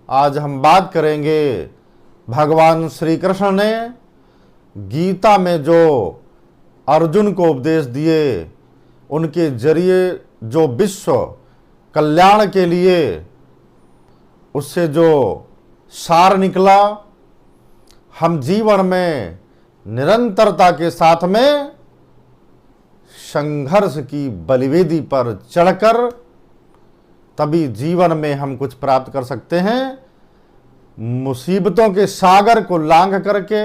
आज हम बात करेंगे भगवान श्री कृष्ण ने गीता में जो अर्जुन को उपदेश दिए, उनके जरिए जो विश्व कल्याण के लिए उससे जो सार निकला, हम जीवन में निरंतरता के साथ में संघर्ष की बलिवेदी पर चढ़कर तभी जीवन में हम कुछ प्राप्त कर सकते हैं। मुसीबतों के सागर को लांघ करके,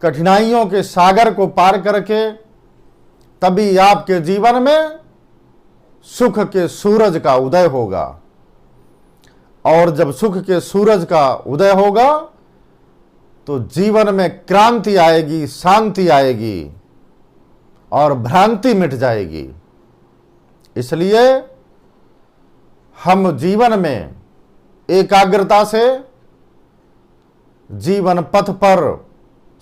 कठिनाइयों के सागर को पार करके तभी आपके जीवन में सुख के सूरज का उदय होगा। और जब सुख के सूरज का उदय होगा तो जीवन में क्रांति आएगी, शांति आएगी और भ्रांति मिट जाएगी। इसलिए हम जीवन में एकाग्रता से जीवन पथ पर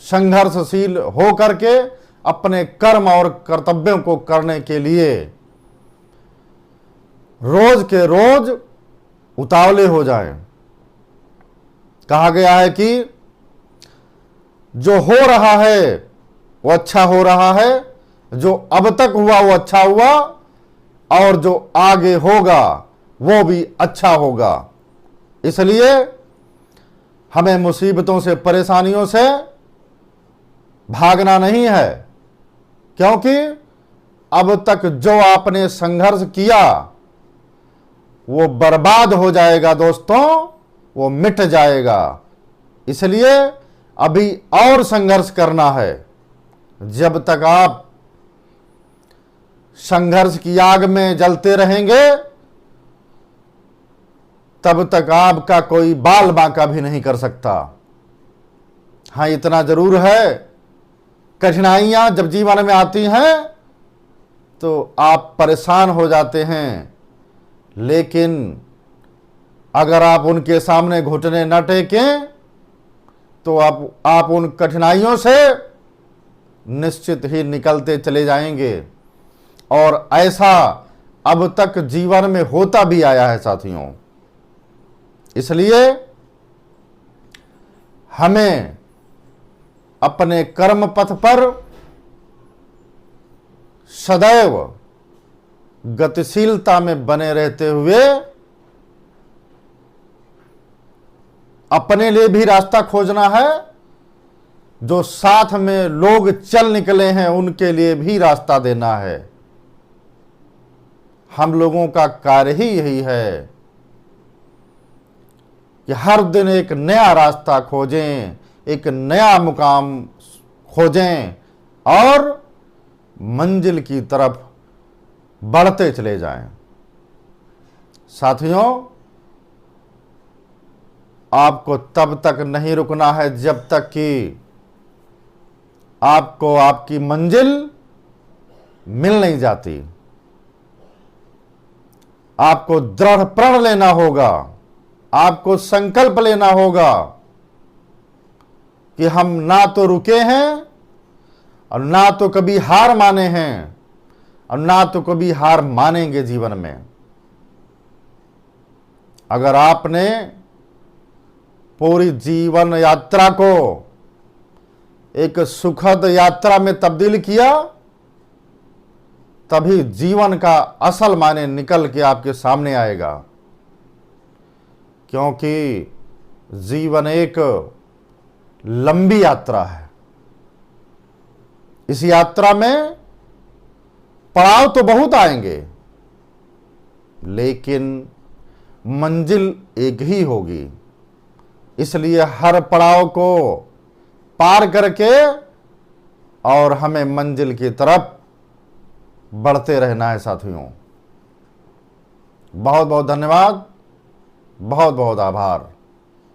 संघर्षशील हो करके अपने कर्म और कर्तव्यों को करने के लिए रोज के रोज उतावले हो जाएं। कहा गया है कि जो हो रहा है वो अच्छा हो रहा है, जो अब तक हुआ वो अच्छा हुआ, और जो आगे होगा वो भी अच्छा होगा। इसलिए हमें मुसीबतों से, परेशानियों से भागना नहीं है, क्योंकि अब तक जो आपने संघर्ष किया वो बर्बाद हो जाएगा दोस्तों, वो मिट जाएगा। इसलिए अभी और संघर्ष करना है। जब तक आप संघर्ष की आग में जलते रहेंगे तब तक आपका कोई बाल बांका भी नहीं कर सकता। हाँ, इतना जरूर है, कठिनाइयां जब जीवन में आती हैं तो आप परेशान हो जाते हैं, लेकिन अगर आप उनके सामने घुटने न टेकें तो आप उन कठिनाइयों से निश्चित ही निकलते चले जाएंगे। और ऐसा अब तक जीवन में होता भी आया है साथियों। इसलिए हमें अपने कर्म पथ पर सदैव गतिशीलता में बने रहते हुए अपने लिए भी रास्ता खोजना है, जो साथ में लोग चल निकले हैं उनके लिए भी रास्ता देना है। हम लोगों का कार्य ही यही है कि हर दिन एक नया रास्ता खोजें, एक नया मुकाम खोजें और मंजिल की तरफ बढ़ते चले जाएं। साथियों, आपको तब तक नहीं रुकना है जब तक कि आपको आपकी मंजिल मिल नहीं जाती। आपको दृढ़ प्रण लेना होगा, आपको संकल्प लेना होगा कि हम ना तो रुके हैं और ना तो कभी हार माने हैं और ना तो कभी हार मानेंगे जीवन में। अगर आपने पूरी जीवन यात्रा को एक सुखद यात्रा में तब्दील किया, तभी जीवन का असल माने निकल के आपके सामने आएगा। क्योंकि जीवन एक लंबी यात्रा है। इस यात्रा में पड़ाव तो बहुत आएंगे, लेकिन मंजिल एक ही होगी। इसलिए हर पड़ाव को पार करके और हमें मंजिल की तरफ बढ़ते रहना है साथियों। बहुत बहुत धन्यवाद, बहुत बहुत आभार।